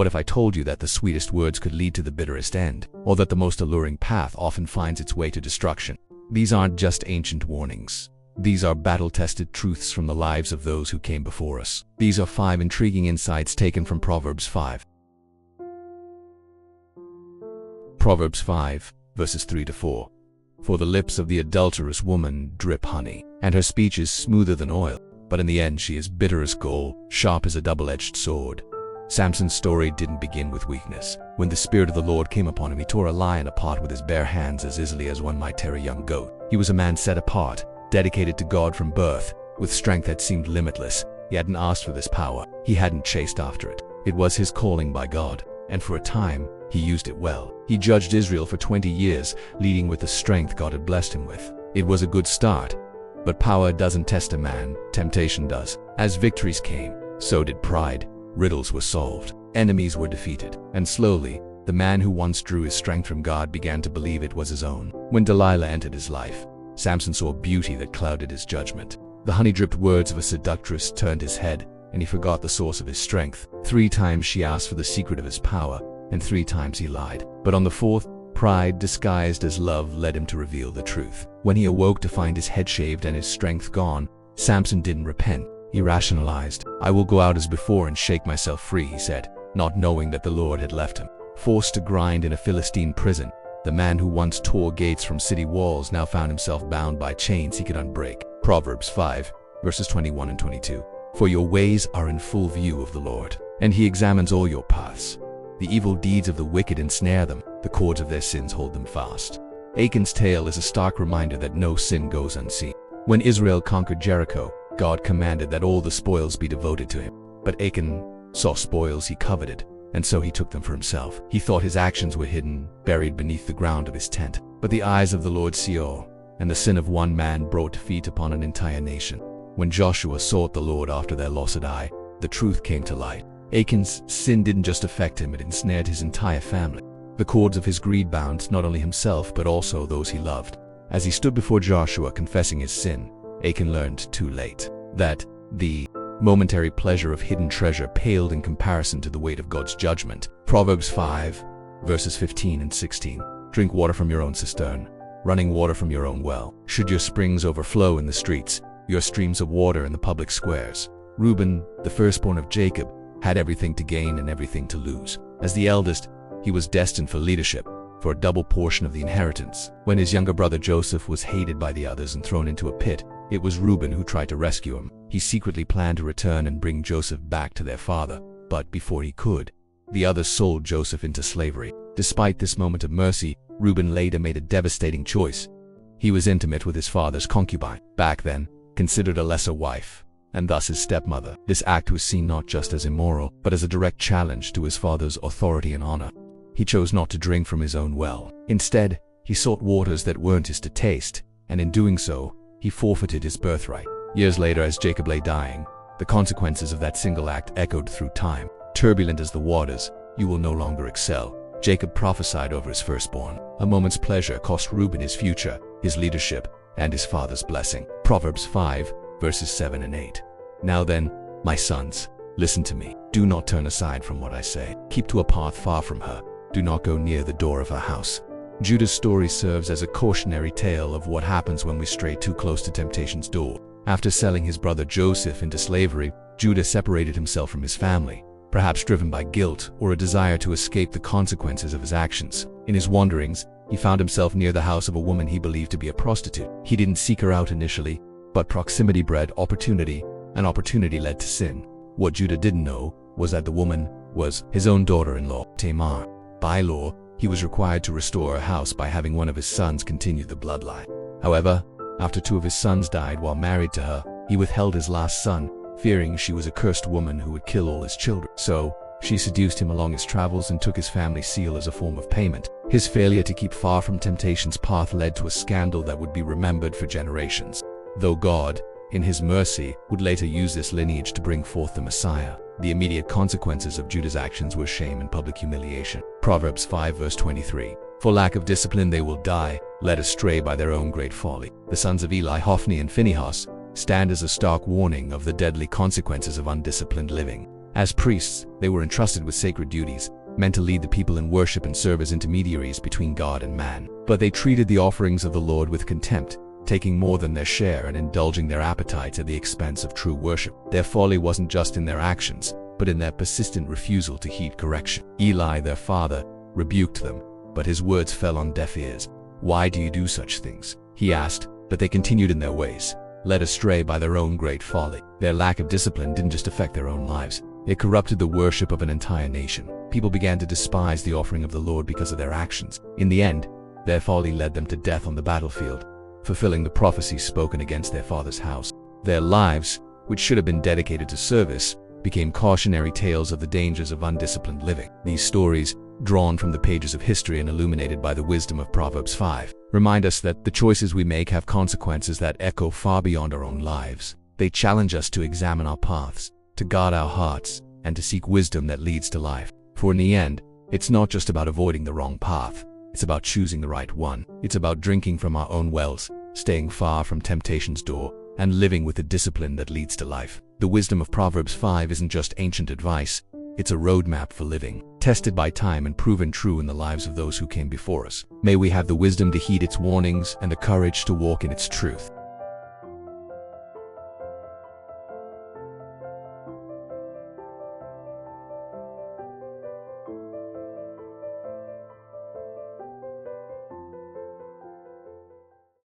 What if I told you that the sweetest words could lead to the bitterest end, or that the most alluring path often finds its way to destruction? These aren't just ancient warnings. These are battle-tested truths from the lives of those who came before us. These are 5 intriguing insights taken from Proverbs 5. Proverbs 5, verses 3-4. For the lips of the adulterous woman drip honey, and her speech is smoother than oil, but in the end she is bitter as gall, sharp as a double-edged sword. Samson's story didn't begin with weakness. When the Spirit of the Lord came upon him, he tore a lion apart with his bare hands as easily as one might tear a young goat. He was a man set apart, dedicated to God from birth, with strength that seemed limitless. He hadn't asked for this power. He hadn't chased after it. It was his calling by God, and for a time, he used it well. He judged Israel for 20 years, leading with the strength God had blessed him with. It was a good start, but power doesn't test a man, temptation does. As victories came, so did pride. Riddles were solved, enemies were defeated, and slowly, the man who once drew his strength from God began to believe it was his own. When Delilah entered his life, Samson saw beauty that clouded his judgment. The honey-dripped words of a seductress turned his head, and he forgot the source of his strength. 3 times she asked for the secret of his power, and 3 times he lied. But on the 4th, pride disguised as love led him to reveal the truth. When he awoke to find his head shaved and his strength gone, Samson didn't repent. He rationalized. I will go out as before and shake myself free, he said, not knowing that the Lord had left him. Forced to grind in a Philistine prison, the man who once tore gates from city walls now found himself bound by chains he could unbreak. Proverbs 5, verses 21 and 22. For your ways are in full view of the Lord, and he examines all your paths. The evil deeds of the wicked ensnare them, the cords of their sins hold them fast. Achan's tale is a stark reminder that no sin goes unseen. When Israel conquered Jericho, God commanded that all the spoils be devoted to him. But Achan saw spoils he coveted, and so he took them for himself. He thought his actions were hidden, buried beneath the ground of his tent. But the eyes of the Lord see all, and the sin of one man brought defeat upon an entire nation. When Joshua sought the Lord after their loss at Ai, the truth came to light. Achan's sin didn't just affect him, it ensnared his entire family. The cords of his greed bound not only himself but also those he loved. As he stood before Joshua confessing his sin, Achan learned too late that the momentary pleasure of hidden treasure paled in comparison to the weight of God's judgment. Proverbs 5, verses 15 and 16. Drink water from your own cistern, running water from your own well. Should your springs overflow in the streets, your streams of water in the public squares. Reuben, the firstborn of Jacob, had everything to gain and everything to lose. As the eldest, he was destined for leadership, for a double portion of the inheritance. When his younger brother Joseph was hated by the others and thrown into a pit, it was Reuben who tried to rescue him. He secretly planned to return and bring Joseph back to their father, but before he could, the others sold Joseph into slavery. Despite this moment of mercy, Reuben later made a devastating choice. He was intimate with his father's concubine, back then considered a lesser wife, and thus his stepmother. This act was seen not just as immoral, but as a direct challenge to his father's authority and honor. He chose not to drink from his own well. Instead, he sought waters that weren't his to taste, and in doing so, he forfeited his birthright. Years later, as Jacob lay dying, the consequences of that single act echoed through time. Turbulent as the waters, you will no longer excel. Jacob prophesied over his firstborn. A moment's pleasure cost Reuben his future, his leadership, and his father's blessing. Proverbs 5, verses 7 and 8. Now then, my sons, listen to me. Do not turn aside from what I say. Keep to a path far from her. Do not go near the door of her house. Judah's story serves as a cautionary tale of what happens when we stray too close to temptation's door. After selling his brother Joseph into slavery, Judah separated himself from his family, perhaps driven by guilt or a desire to escape the consequences of his actions. In his wanderings, he found himself near the house of a woman he believed to be a prostitute. He didn't seek her out initially, but proximity bred opportunity, and opportunity led to sin. What Judah didn't know was that the woman was his own daughter-in-law, Tamar. By law, he was required to restore her house by having one of his sons continue the bloodline. However, after 2 of his sons died while married to her, he withheld his last son, fearing she was a cursed woman who would kill all his children. So, she seduced him along his travels and took his family seal as a form of payment. His failure to keep far from temptation's path led to a scandal that would be remembered for generations. Though God, in his mercy, would later use this lineage to bring forth the Messiah, the immediate consequences of Judah's actions were shame and public humiliation. Proverbs 5 verse 23. For lack of discipline they will die, led astray by their own great folly. The sons of Eli, Hophni and Phinehas, stand as a stark warning of the deadly consequences of undisciplined living. As priests, they were entrusted with sacred duties, meant to lead the people in worship and serve as intermediaries between God and man. But they treated the offerings of the Lord with contempt, taking more than their share and indulging their appetites at the expense of true worship. Their folly wasn't just in their actions, but in their persistent refusal to heed correction. Eli, their father, rebuked them, but his words fell on deaf ears. "Why do you do such things?" he asked, but they continued in their ways, led astray by their own great folly. Their lack of discipline didn't just affect their own lives. It corrupted the worship of an entire nation. People began to despise the offering of the Lord because of their actions. In the end, their folly led them to death on the battlefield, fulfilling the prophecies spoken against their father's house. Their lives, which should have been dedicated to service, became cautionary tales of the dangers of undisciplined living. These stories, drawn from the pages of history and illuminated by the wisdom of Proverbs 5, remind us that the choices we make have consequences that echo far beyond our own lives. They challenge us to examine our paths, to guard our hearts, and to seek wisdom that leads to life. For in the end, it's not just about avoiding the wrong path. It's about choosing the right one. It's about drinking from our own wells, staying far from temptation's door, and living with the discipline that leads to life. The wisdom of Proverbs 5 isn't just ancient advice. It's a roadmap for living, tested by time and proven true in the lives of those who came before us. May we have the wisdom to heed its warnings and the courage to walk in its truth.